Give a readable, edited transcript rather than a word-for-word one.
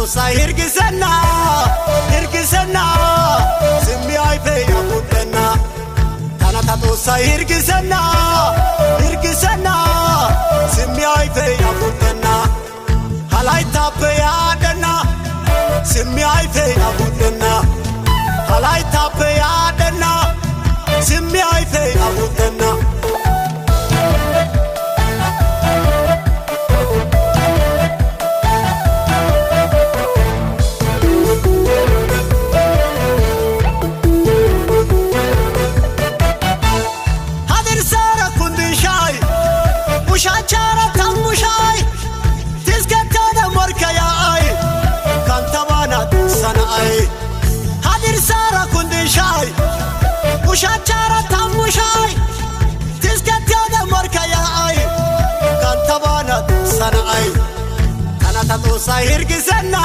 tosa hirgisenna simmi ayfe yabudenna tanata tosa hirgisenna simmi ayfe yabudenna halayta pe yadenna simmi ayfe yabudenna halayta pe yadenna simmi ayfe yabudenna Mushachara tamushai tiskata morkaya ai kantabana sanai hadir sara kundishai mushachara tamushai tiskata morkaya ai kantabana sanai kanata to sai hirgisenna